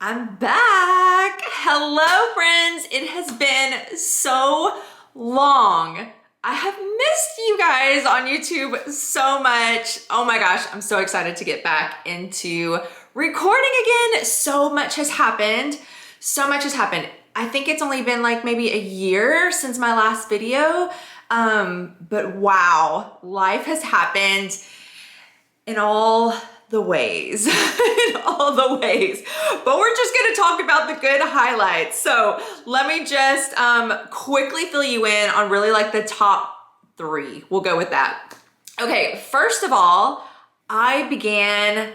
I'm back. Hello, friends. It has been so long. I have missed you guys on YouTube so much. Oh my gosh, I'm so excited to get back into recording again. So much has happened. So much has happened. I think it's only been like maybe a year since my last video. But wow, life has happened in all the ways, in all the ways. But we're just gonna talk about the good highlights. So let me just quickly fill you in on really like the top 3. We'll go with that. Okay, first of all, I began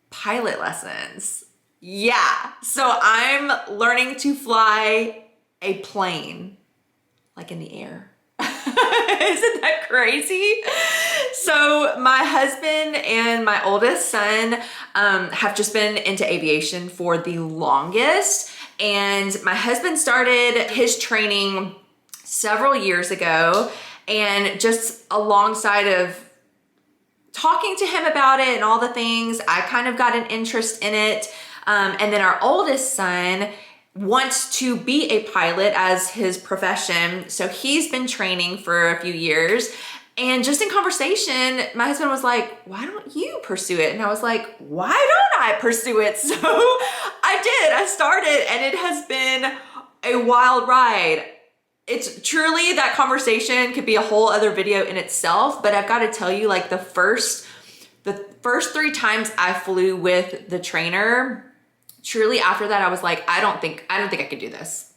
pilot lessons. Yeah, so I'm learning to fly a plane, like in the air. Isn't that crazy? So my husband and my oldest son have just been into aviation for the longest. And my husband started his training several years ago, and just alongside of talking to him about it and all the things, I kind of got an interest in it. And then our oldest son wants to be a pilot as his profession. So he's been training for a few years. And just in conversation, my husband was like, why don't you pursue it? And I was like, why don't I pursue it? So I did. I started, and it has been a wild ride. It's truly, that conversation could be a whole other video in itself, but I've got to tell you, like the first 3 times I flew with the trainer, truly after that, I was like, I don't think I could do this.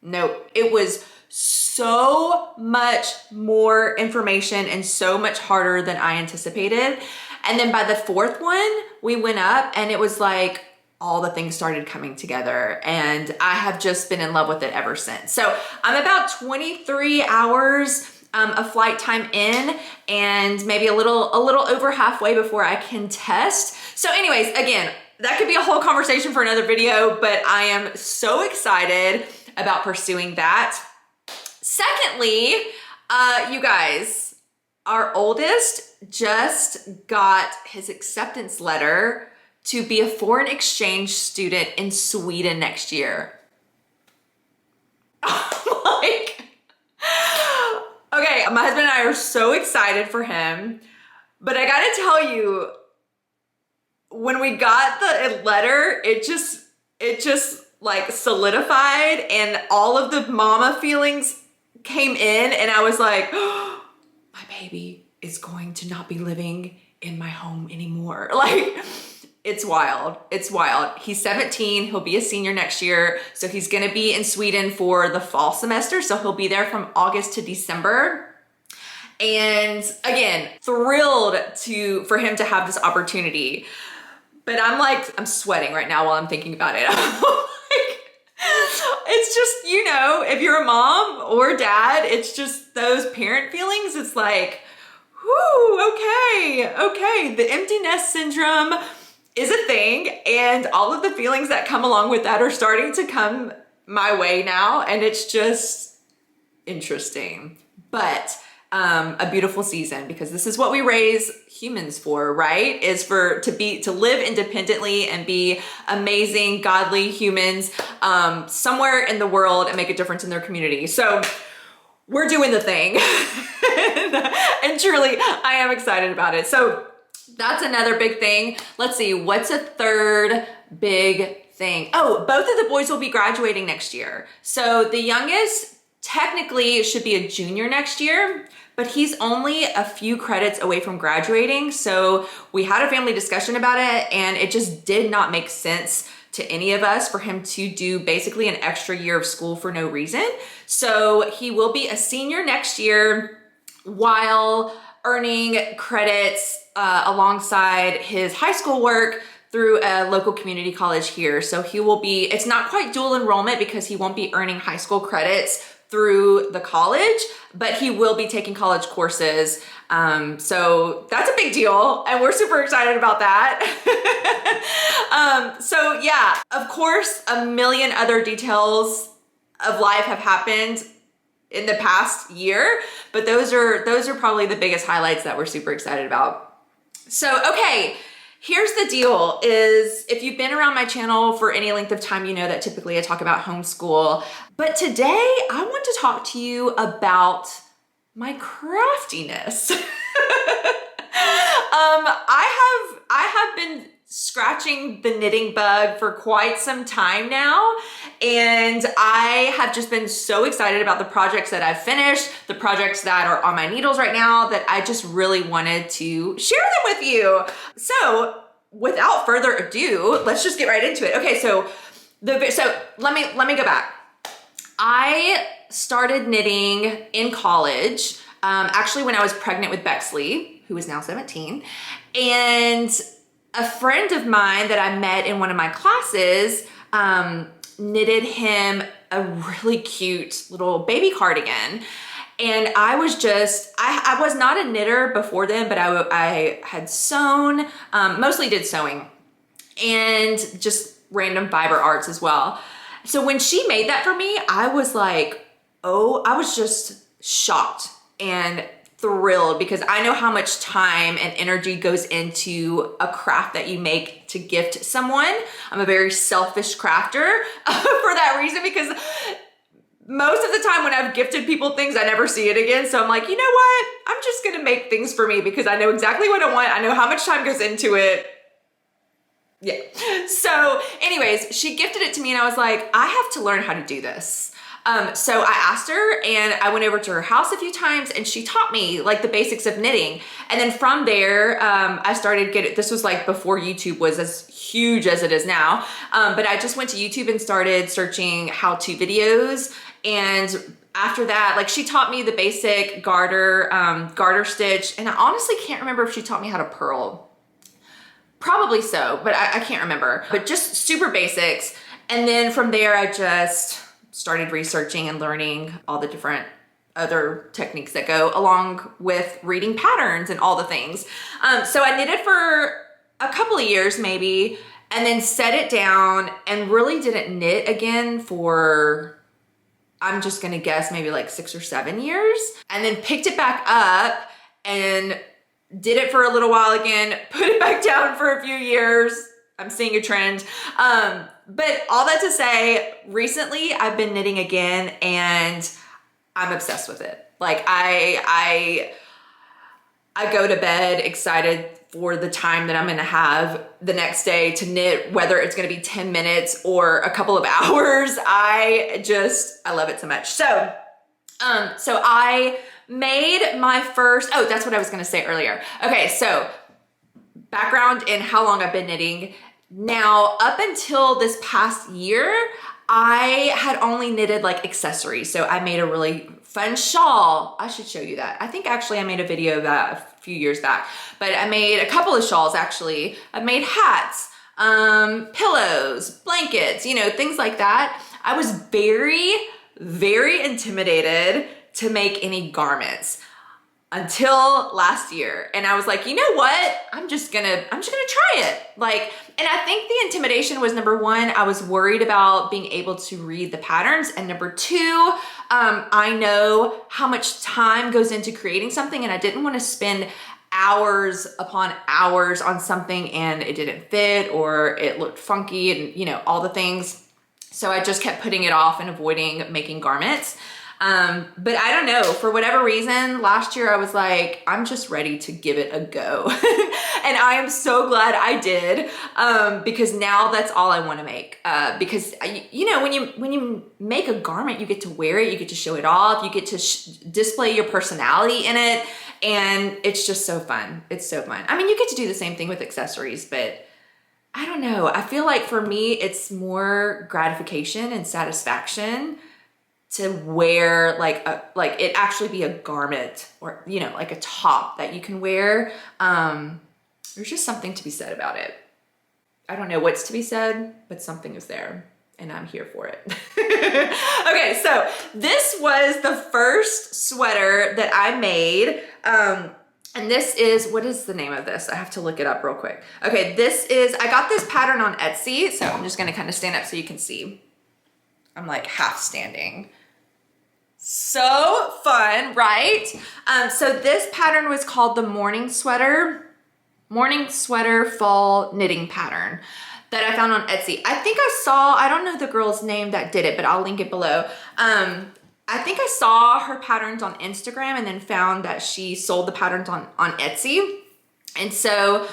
No, it was so much more information and so much harder than I anticipated. And then by the 4th one, we went up, and it was like all the things started coming together, and I have just been in love with it ever since. So I'm about 23 hours of flight time in, and maybe a little over halfway before I can test. So anyways, again, that could be a whole conversation for another video, but I am so excited about pursuing that. Secondly, you guys, our oldest just got his acceptance letter to be a foreign exchange student in Sweden next year. Like, okay, my husband and I are so excited for him, but I gotta tell you, when we got the letter, it just like solidified, and all of the mama feelings came in, and I was like, oh, my baby is going to not be living in my home anymore. Like, it's wild. It's wild. He's 17. He'll be a senior next year. So he's going to be in Sweden for the fall semester. So he'll be there from August to December. And again, thrilled for him to have this opportunity. But I'm sweating right now while I'm thinking about it. It's just, you know, if you're a mom or dad, it's just those parent feelings. It's like, whoo, okay. The empty nest syndrome is a thing, and all of the feelings that come along with that are starting to come my way now, and it's just interesting. But a beautiful season, because this is what we raise humans for, right? Is to live independently and be amazing, godly humans somewhere in the world and make a difference in their community. So we're doing the thing. And truly, I am excited about it. So that's another big thing. Let's see, what's a third big thing? Oh, both of the boys will be graduating next year. So the youngest technically should be a junior next year, but he's only a few credits away from graduating. So we had a family discussion about it, and it just did not make sense to any of us for him to do basically an extra year of school for no reason. So he will be a senior next year while earning credits alongside his high school work through a local community college here. So he will be, it's not quite dual enrollment because he won't be earning high school credits through the college, but he will be taking college courses. So that's a big deal, and we're super excited about that. So yeah, of course, a million other details of life have happened in the past year, but those are probably the biggest highlights that we're super excited about. So, okay, Here's the deal is if you've been around my channel for any length of time, you know that typically I talk about homeschool. But today I want to talk to you about my craftiness. I have been scratching the knitting bug for quite some time now, and I have just been so excited about the projects that I've finished, the projects that are on my needles right now, that I just really wanted to share them with you. So without further ado, let's just get right into it. Okay, so let me go back. I started knitting in college, actually when I was pregnant with Bexley, who is now 17, and a friend of mine that I met in one of my classes knitted him a really cute little baby cardigan. And I was just, I was not a knitter before then, but I had sewn, mostly did sewing and just random fiber arts as well. So when she made that for me, I was like, oh, I was just shocked and thrilled because I know how much time and energy goes into a craft that you make to gift someone. I'm a very selfish crafter for that reason, because most of the time when I've gifted people things, I never see it again. So I'm like, you know what? I'm just gonna make things for me because I know exactly what I want. I know how much time goes into it. Yeah. So anyways, she gifted it to me and I was like, I have to learn how to do this. So I asked her and I went over to her house a few times and she taught me like the basics of knitting. And then from there, I started this was like before YouTube was as huge as it is now. But I just went to YouTube and started searching how-to videos. And after that, like she taught me the basic garter stitch. And I honestly can't remember if she taught me how to purl. Probably so, but I can't remember. But just super basics. And then from there, I just started researching and learning all the different other techniques that go along with reading patterns and all the things. So I knitted for a couple of years maybe, and then set it down and really didn't knit again for, I'm just gonna guess maybe like 6 or 7 years, and then picked it back up and did it for a little while again, put it back down for a few years. I'm seeing a trend. But all that to say, recently I've been knitting again and I'm obsessed with it. Like I go to bed excited for the time that I'm gonna have the next day to knit, whether it's gonna be 10 minutes or a couple of hours. I love it so much. So I made my first, oh, that's what I was gonna say earlier. Okay, so background in how long I've been knitting. Now, up until this past year, I had only knitted like accessories. So I made a really fun shawl. I should show you that. I think actually I made a video of that a few years back, but I made a couple of shawls actually. I made hats, pillows, blankets, you know, things like that. I was very, very intimidated to make any garments until last year. And I was like, you know what? I'm just gonna try it. Like, and I think the intimidation was number one, I was worried about being able to read the patterns. And number two, I know how much time goes into creating something and I didn't want to spend hours upon hours on something and it didn't fit or it looked funky and you know, all the things. So I just kept putting it off and avoiding making garments. But I don't know, for whatever reason, last year I was like, I'm just ready to give it a go. And I am so glad I did, because now that's all I want to make. Because you know, when you make a garment, you get to wear it, you get to show it off, you get to display your personality in it. And it's just so fun. It's so fun. I mean, you get to do the same thing with accessories, but I don't know. I feel like for me, it's more gratification and satisfaction to wear like it actually be a garment or, you know, like a top that you can wear. There's just something to be said about it. I don't know what's to be said, but something is there and I'm here for it. Okay, so this was the first sweater that I made. And this is, what is the name of this? I have to look it up real quick. Okay, I got this pattern on Etsy. So I'm just gonna kind of stand up so you can see. I'm like half standing. So fun, right? So this pattern was called the morning sweater. morning sweater fall knitting pattern that I found on Etsy. I think I don't know the girl's name that did it, but I'll link it below. I think I saw her patterns on Instagram and then found that she sold the patterns on Etsy. And so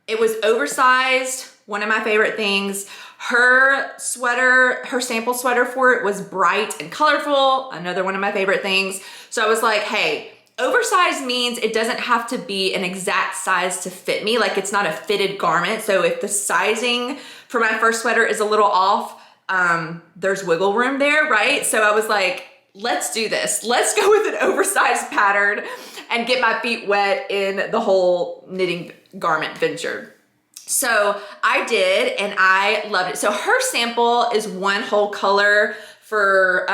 it was oversized, one of my favorite things. Her sweater, her sample sweater for it was bright and colorful, another one of my favorite things. So I was like, hey, oversized means it doesn't have to be an exact size to fit me. Like it's not a fitted garment. So if the sizing for my first sweater is a little off, there's wiggle room there, right? So I was like, let's do this. Let's go with an oversized pattern and get my feet wet in the whole knitting garment venture. So I did, and I loved it. So her sample is one whole color for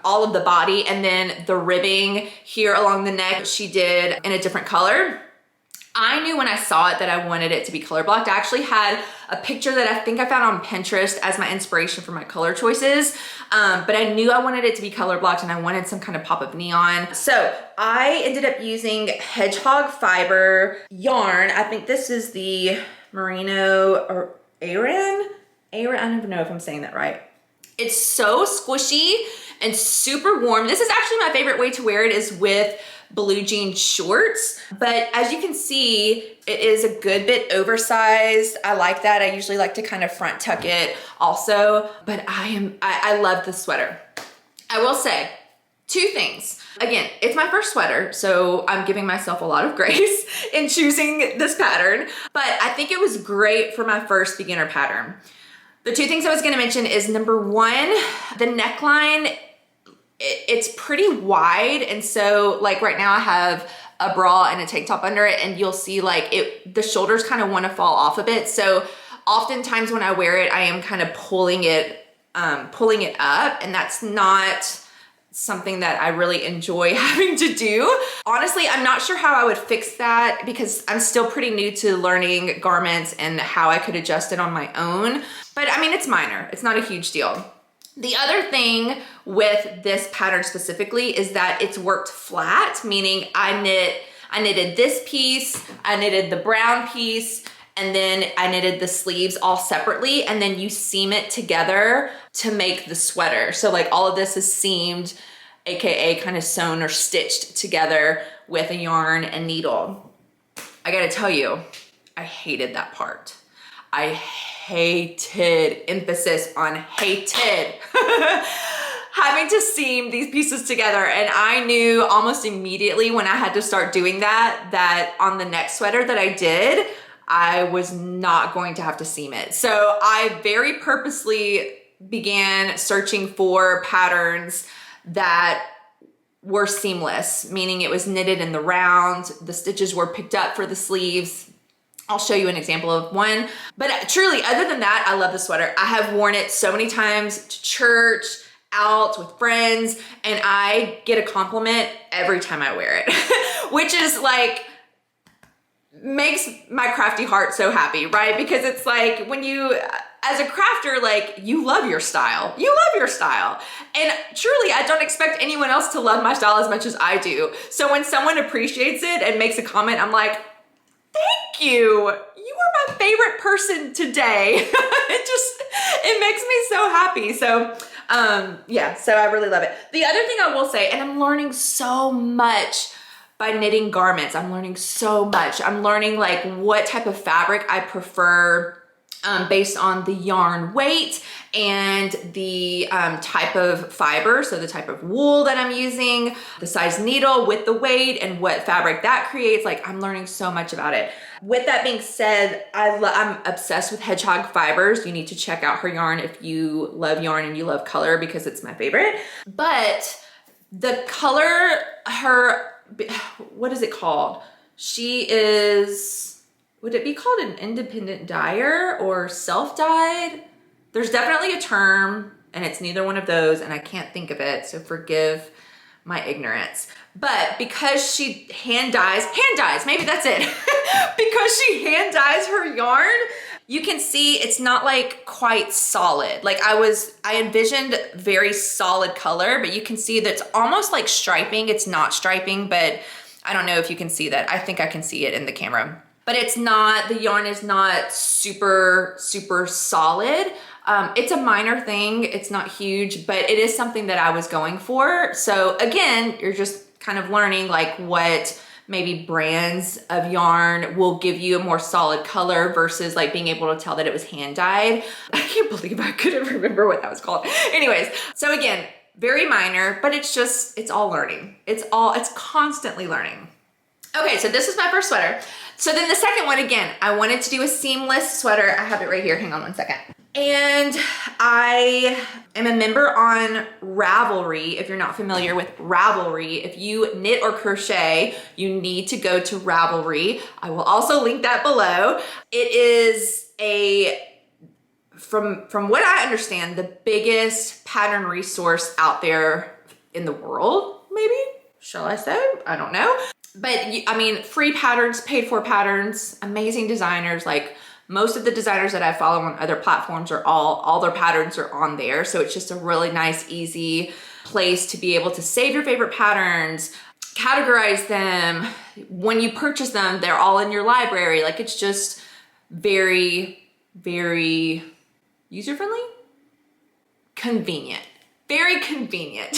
all of the body, and then the ribbing here along the neck, she did in a different color. I knew when I saw it that I wanted it to be color blocked. I actually had a picture that I think I found on Pinterest as my inspiration for my color choices, but I knew I wanted it to be color blocked and I wanted some kind of pop of neon. So I ended up using hedgehog fiber yarn. I think this is the merino or Aran. I don't even know if I'm saying that right. It's so squishy and super warm. This is actually my favorite way to wear it is with blue jean shorts, but as you can see, it is a good bit oversized. I like that. I usually like to kind of front tuck it also, but I love this sweater. I will say two things. Again, it's my first sweater, so I'm giving myself a lot of grace in choosing this pattern, but I think it was great for my first beginner pattern. The two things I was gonna mention is number one, the neckline, it's pretty wide. And so like right now I have a bra and a tank top under it, and you'll see like the shoulders kind of want to fall off a bit. So oftentimes when I wear it, I am kind of pulling it up, and that's not something that I really enjoy having to do. Honestly, I'm not sure how I would fix that because I'm still pretty new to learning garments and how I could adjust it on my own. But I mean, it's minor. It's not a huge deal. The other thing with this pattern specifically is that it's worked flat, meaning I knitted this piece, I knitted the brown piece, and then I knitted the sleeves all separately, and then you seam it together to make the sweater. So like all of this is seamed, AKA kind of sewn or stitched together with a yarn and needle. I gotta tell you, I hated that part. I hated, emphasis on hated, having to seam these pieces together. And I knew almost immediately when I had to start doing that on the next sweater that I did, I was not going to have to seam it. So I very purposely began searching for patterns that were seamless, meaning it was knitted in the round, the stitches were picked up for the sleeves. I'll show you an example of one. But truly, other than that, I love the sweater. I have worn it so many times to church, out with friends, and I get a compliment every time I wear it, which is like, makes my crafty heart so happy, right? Because it's like when you, as a crafter, like you love your style. You love your style. And truly, I don't expect anyone else to love my style as much as I do. So when someone appreciates it and makes a comment, I'm like, thank you. You are my favorite person today. It makes me so happy. So yeah, so I really love it. The other thing I will say, and I'm learning so much by knitting garments. I'm learning so much. I'm learning like what type of fabric I prefer based on the yarn weight and the type of fiber, so the type of wool that I'm using, the size needle with the weight and what fabric that creates. Like I'm learning so much about it. With that being said, I'm obsessed with hedgehog fibers. You need to check out her yarn if you love yarn and you love color, because it's my favorite. But the color, what is it called? She is, would it be called an independent dyer or self-dyed? There's definitely a term, and it's neither one of those, and I can't think of it, so forgive my ignorance. But because she hand dyes, maybe that's it. Because she hand dyes her yarn, you can see it's not like quite solid. Like I envisioned very solid color, but you can see that it's almost like striping. It's not striping, but I don't know if you can see that. I think I can see it in the camera. but it's not, the yarn is not super, super solid. It's a minor thing, it's not huge, but it is something that I was going for. So again, you're just kind of learning like what maybe brands of yarn will give you a more solid color versus like being able to tell that it was hand dyed. I can't believe I couldn't remember what that was called. Anyways, so again, very minor, but it's all learning. It's constantly learning. Okay, so this is my first sweater. So then the second one, again, I wanted to do a seamless sweater. I have it right here, hang on one second. And I am a member on Ravelry. If you're not familiar with Ravelry, if you knit or crochet, you need to go to Ravelry. I will also link that below. It is from what I understand, the biggest pattern resource out there in the world, maybe, shall I say? I don't know. But I mean, free patterns, paid for patterns, amazing designers. Like most of the designers that I follow on other platforms are all their patterns are on there. So it's just a really nice, easy place to be able to save your favorite patterns, categorize them. When you purchase them, they're all in your library. Like it's just very, very user-friendly, convenient, very convenient.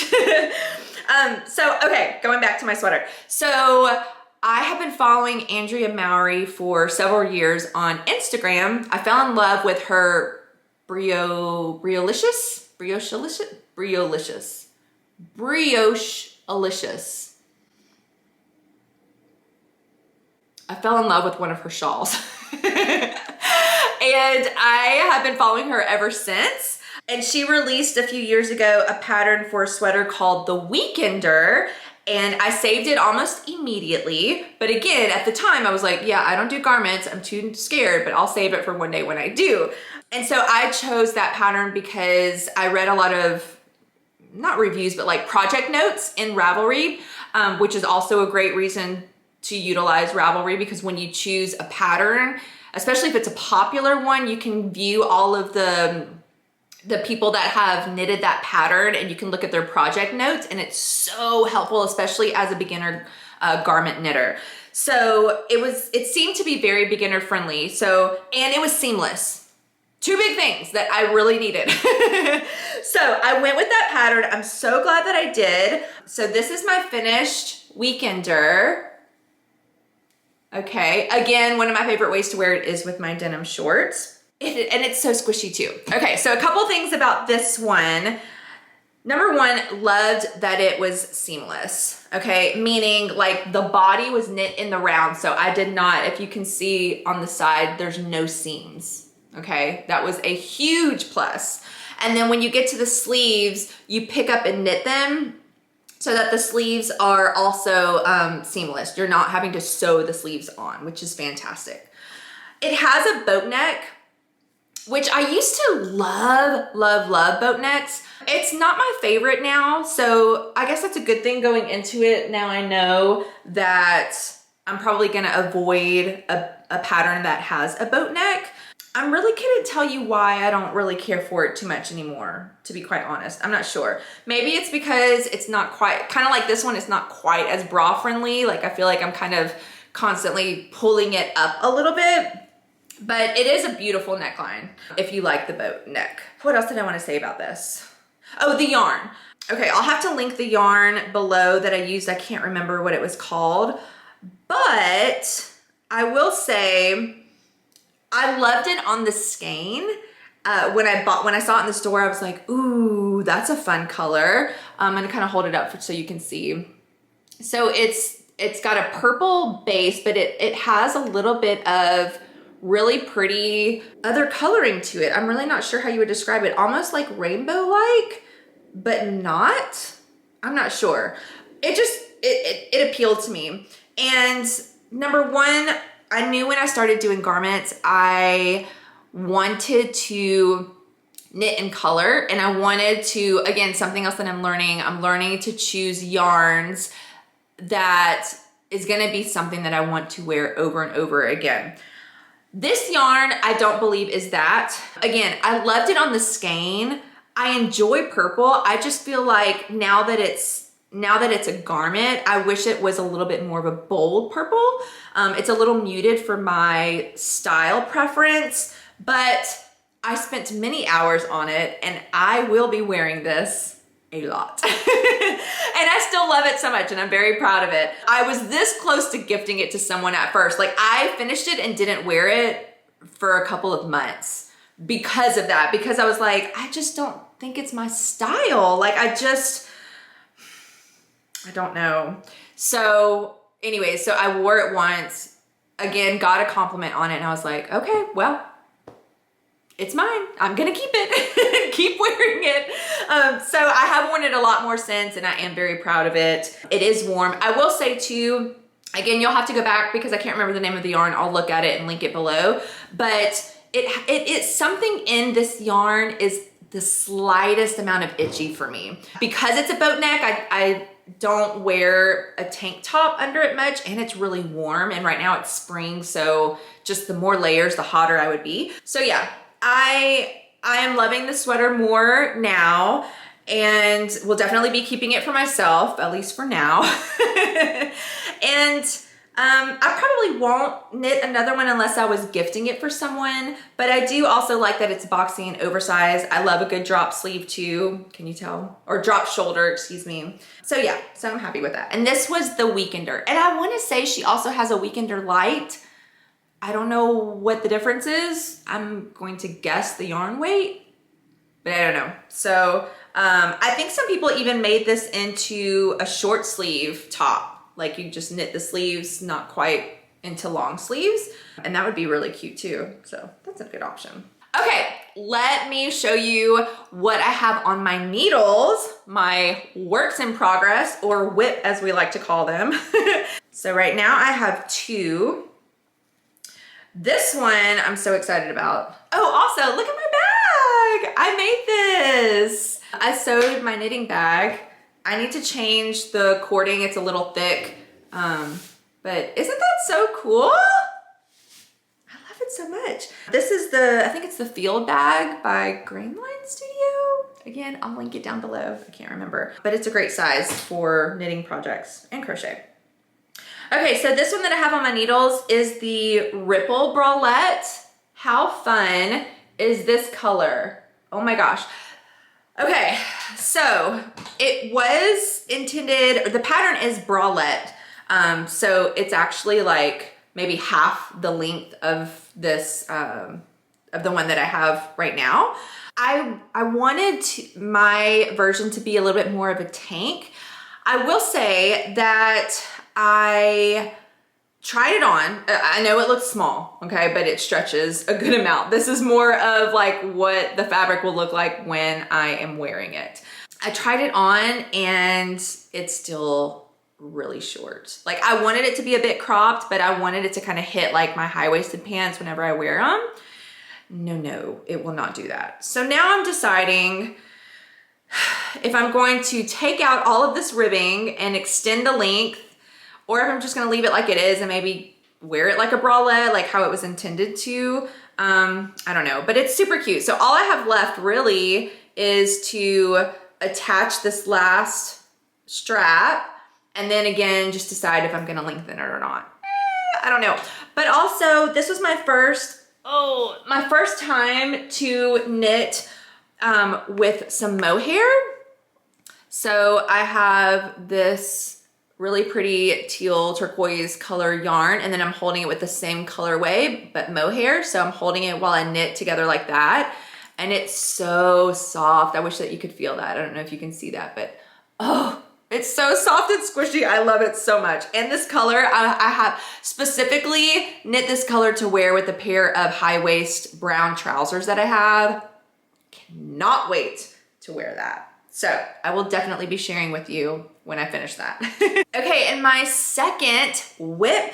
So, okay, going back to my sweater. So I have been following Andrea Mowry for several years on Instagram. I fell in love with her brioche-alicious. I fell in love with one of her shawls. And I have been following her ever since. And she released a few years ago a pattern for a sweater called the Weekender. And I saved it almost immediately. But again, at the time I was like, yeah, I don't do garments. I'm too scared, but I'll save it for one day when I do. And so I chose that pattern because I read a lot of, not reviews, but like project notes in Ravelry, which is also a great reason to utilize Ravelry, because when you choose a pattern, especially if it's a popular one, you can view all of the people that have knitted that pattern, and you can look at their project notes, and it's so helpful, especially as a beginner garment knitter. So it seemed to be very beginner friendly. So, and it was seamless. Two big things that I really needed. So I went with that pattern. I'm so glad that I did. So this is my finished Weekender. Okay, again, one of my favorite ways to wear it is with my denim shorts. And it's so squishy too. Okay, so a couple things about this one. Number one, loved that it was seamless, okay? Meaning like the body was knit in the round, so I did not, if you can see on the side, there's no seams, okay? That was a huge plus. And then when you get to the sleeves, you pick up and knit them so that the sleeves are also seamless. You're not having to sew the sleeves on, which is fantastic. It has a boat neck, which I used to love, love, love boat necks. It's not my favorite now, so I guess that's a good thing going into it. Now I know that I'm probably gonna avoid a pattern that has a boat neck. I'm really couldn't tell you why I don't really care for it too much anymore, to be quite honest. I'm not sure. Maybe it's because it's not quite, kind of like this one, it's not quite as bra friendly. Like I feel like I'm kind of constantly pulling it up a little bit. But it is a beautiful neckline if you like the boat neck. What else did I want to say about this? Oh, the yarn. Okay, I'll have to link the yarn below that I used. I can't remember what it was called, but I will say I loved it on the skein. When I saw it in the store, I was like, ooh, that's a fun color. I'm gonna kind of hold it up so you can see. So it's got a purple base, but it has a little bit of really pretty other coloring to it. I'm really not sure how you would describe it. Almost like rainbow-like, but not. I'm not sure. It appealed to me. And number one, I knew when I started doing garments, I wanted to knit in color, and I wanted to, again, something else that I'm learning to choose yarns that is gonna be something that I want to wear over and over again. This yarn, I don't believe is that. Again, I loved it on the skein. I enjoy purple. I just feel like now that it's now that it's a garment, I wish it was a little bit more of a bold purple. It's a little muted for my style preference, but I spent many hours on it and I will be wearing this a lot. And I still love it so much and I'm very proud of it. I was this close to gifting it to someone at first. Like I finished it and didn't wear it for a couple of months because of that, because I was like, I just don't think it's my style. Like I don't know. So anyway, so I wore it once, again, got a compliment on it and I was like, okay, well, it's mine. I'm gonna keep it, keep wearing it. So I have worn it a lot more since and I am very proud of it. It is warm. I will say too, again, you'll have to go back because I can't remember the name of the yarn. I'll look at it and link it below. But it's something in this yarn is the slightest amount of itchy for me. Because it's a boat neck, I don't wear a tank top under it much and it's really warm. And right now it's spring, so just the more layers, the hotter I would be. So yeah, I am loving the sweater more now and will definitely be keeping it for myself, at least for now. And I probably won't knit another one unless I was gifting it for someone, but I do also like that it's boxy and oversized. I love a good drop sleeve too, can you tell? Or drop shoulder, excuse me. So yeah, so I'm happy with that. And this was the Weekender. And I wanna say she also has a Weekender light. I don't know what the difference is. I'm going to guess the yarn weight, but I don't know. So I think some people even made this into a short sleeve top. Like you just knit the sleeves, not quite into long sleeves. And that would be really cute too. So that's a good option. Okay, let me show you what I have on my needles, my works in progress, or WIP as we like to call them. So right now I have two. This one I'm so excited about. Oh, also look at my bag. I made this. I sewed my knitting bag. I need to change the cording. It's a little thick, but isn't that so cool? I love it so much. This is I think it's the Field Bag by Grainline Studio. Again, I'll link it down below. I can't remember, but it's a great size for knitting projects and crochet. Okay, so this one that I have on my needles is the Ripple Bralette. How fun is this color? Oh my gosh. Okay, so it was intended, the pattern is bralette. So it's actually like maybe half the length of this, of the one that I have right now. I wanted my version to be a little bit more of a tank. I will say that I tried it on. I know it looks small, okay, but it stretches a good amount. This is more of like what the fabric will look like when I am wearing it. I tried it on and it's still really short. Like I wanted it to be a bit cropped, but I wanted it to kind of hit like my high-waisted pants whenever I wear them. No, it will not do that. So now I'm deciding if I'm going to take out all of this ribbing and extend the length, or if I'm just gonna leave it like it is and maybe wear it like a bralette, like how it was intended to. I don't know, but it's super cute. So all I have left really is to attach this last strap and then again, just decide if I'm gonna lengthen it or not. I don't know. But also this was my first time to knit with some mohair. So I have this really pretty teal turquoise color yarn and then I'm holding it with the same colorway but mohair. So I'm holding it while I knit together like that and it's so soft. I wish that you could feel that. I don't know if you can see that, but oh, it's so soft and squishy. I love it so much. And this color, I have specifically knit this color to wear with a pair of high-waist brown trousers that I have. Cannot wait to wear that. So I will definitely be sharing with you when I finish that. Okay, and my second WIP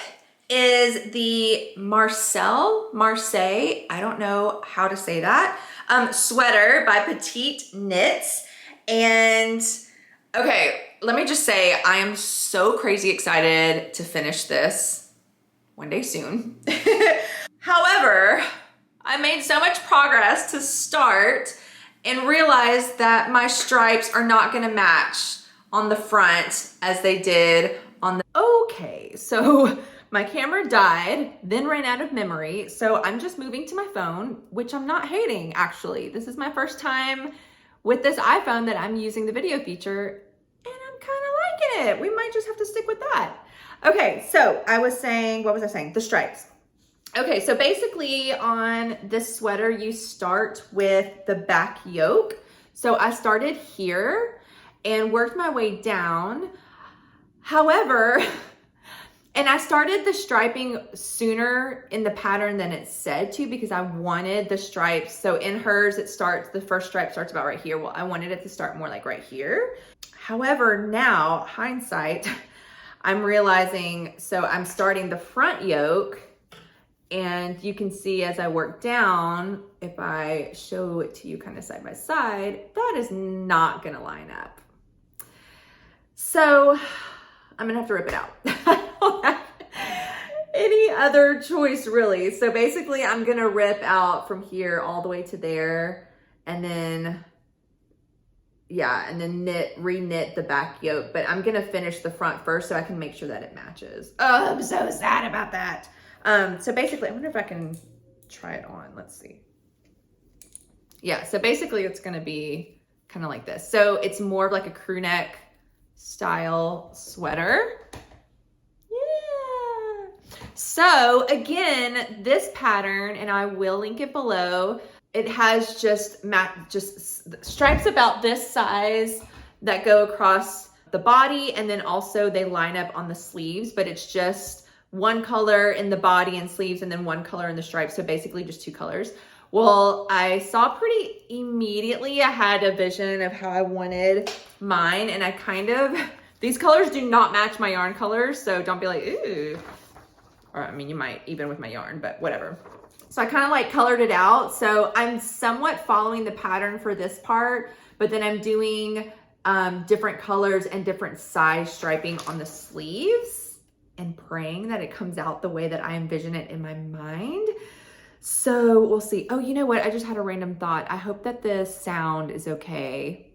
is the Marseille, I don't know how to say that, sweater by Petite Knits. And okay, let me just say, I am so crazy excited to finish this one day soon. However, I made so much progress to start and realized that my stripes are not gonna match on the front as they did on the, okay, so my camera died, then ran out of memory. So I'm just moving to my phone, which I'm not hating actually. This is my first time with this iPhone that I'm using the video feature, and I'm kind of liking it. We might just have to stick with that. Okay, so I was saying, what was I saying? The stripes. Okay, so basically on this sweater, you start with the back yoke. So I started here and worked my way down. However, and I started the striping sooner in the pattern than it said to, because I wanted the stripes. So in hers, it starts, the first stripe starts about right here. Well, I wanted it to start more like right here. However, now, hindsight, I'm realizing, so I'm starting the front yoke, and you can see as I work down, if I show it to you kind of side by side, that is not gonna line up. So I'm gonna have to rip it out. I don't have any other choice really. So basically I'm gonna rip out from here all the way to there, and then, yeah, and then re-knit the back yoke. But I'm gonna finish the front first so I can make sure that it matches. Oh, I'm so sad about that. So basically, I wonder if I can try it on. Let's see. Yeah, so basically it's gonna be kind of like this. So it's more of like a crew neck style sweater. Yeah. So again, this pattern, and I will link it below, it has just stripes about this size that go across the body, and then also they line up on the sleeves, but it's just one color in the body and sleeves, and then one color in the stripes. So basically just two colors. Well, I saw pretty immediately, I had a vision of how I wanted mine, and I kind of, these colors do not match my yarn colors, so don't be like, ooh. Or I mean, you might even with my yarn, but whatever. So I kind of like colored it out. So I'm somewhat following the pattern for this part, but then I'm doing different colors and different size striping on the sleeves, and praying that it comes out the way that I envision it in my mind. So we'll see. Oh, you know what? I just had a random thought. I hope that the sound is okay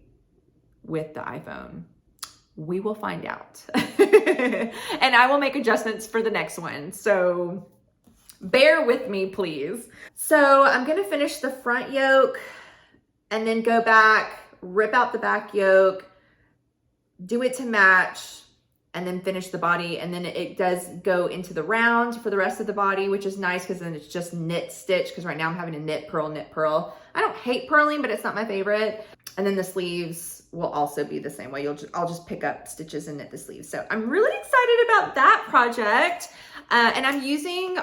with the iPhone. We will find out. And I will make adjustments for the next one. So bear with me, please. So I'm gonna finish the front yoke and then go back, rip out the back yoke, do it to match, and then finish the body. And then it does go into the round for the rest of the body, which is nice because then it's just knit stitch, because right now I'm having to knit, purl, knit, purl. I don't hate purling, but it's not my favorite. And then the sleeves will also be the same way. I'll just pick up stitches and knit the sleeves. So I'm really excited about that project. And I'm using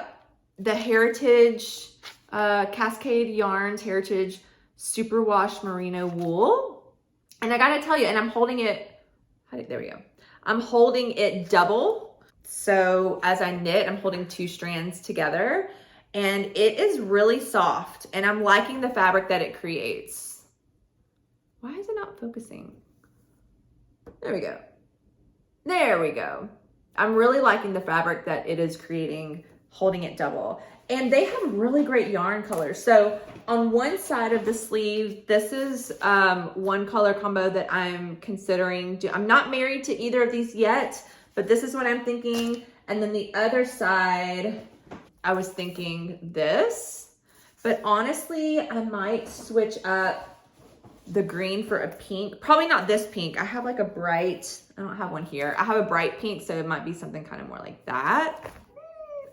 the Heritage Cascade Yarns Heritage Superwash Merino Wool. And I gotta tell you, and I'm holding it, there we go. I'm holding it double. So as I knit, I'm holding two strands together, and it is really soft, and I'm liking the fabric that it creates. Why is it not focusing? There we go. There we go. I'm really liking the fabric that it is creating, holding it double. And they have really great yarn colors. So on one side of the sleeve, this is one color combo that I'm considering. I'm not married to either of these yet, but this is what I'm thinking. And then the other side, I was thinking this, but honestly, I might switch up the green for a pink. Probably not this pink. I have like a bright, I don't have one here. I have a bright pink, so it might be something kind of more like that.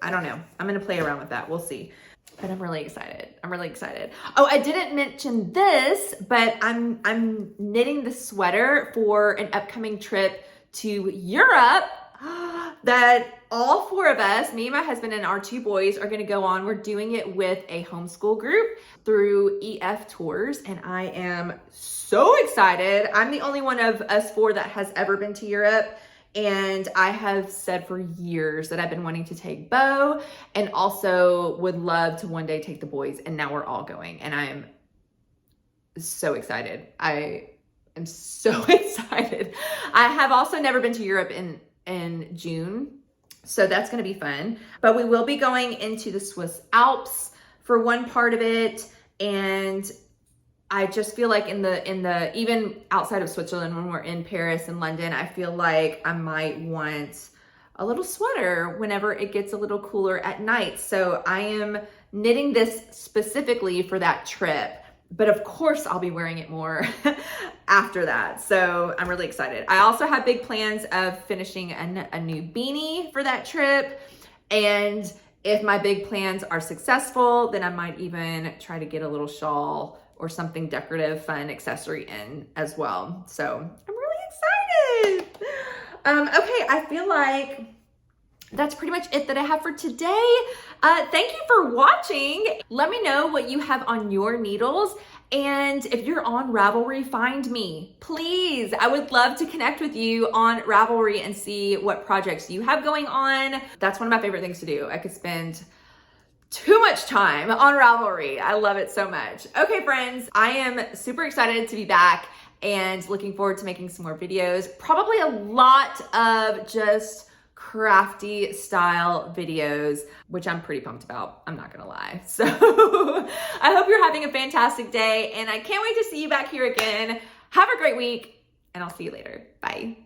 I don't know. I'm gonna play around with that. We'll see. But I'm really excited. I'm really excited. Oh, I didn't mention this, but I'm knitting the sweater for an upcoming trip to Europe that all four of us, me, my husband, and our two boys, are gonna go on. We're doing it with a homeschool group through EF Tours, and I am so excited. I'm the only one of us four that has ever been to Europe. And I have said for years that I've been wanting to take Bo, and also would love to one day take the boys, and now we're all going, and I am so excited. I am so excited. I have also never been to Europe in June, so that's gonna be fun. But we will be going into the Swiss Alps for one part of it, and I just feel like even outside of Switzerland, when we're in Paris and London, I feel like I might want a little sweater whenever it gets a little cooler at night. So I am knitting this specifically for that trip, but of course I'll be wearing it more after that. So I'm really excited. I also have big plans of finishing a new beanie for that trip. And if my big plans are successful, then I might even try to get a little shawl or something decorative, fun accessory in as well. So I'm really excited. Okay, I feel like that's pretty much it that I have for today. Thank you for watching. Let me know what you have on your needles. And if you're on Ravelry, find me, please. I would love to connect with you on Ravelry and see what projects you have going on. That's one of my favorite things to do. I could spend too much time on Ravelry. I love it so much. Okay, friends, I am super excited to be back and looking forward to making some more videos. Probably a lot of just crafty style videos, which I'm pretty pumped about, I'm not gonna lie. So I hope you're having a fantastic day and I can't wait to see you back here again. Have a great week and I'll see you later. Bye.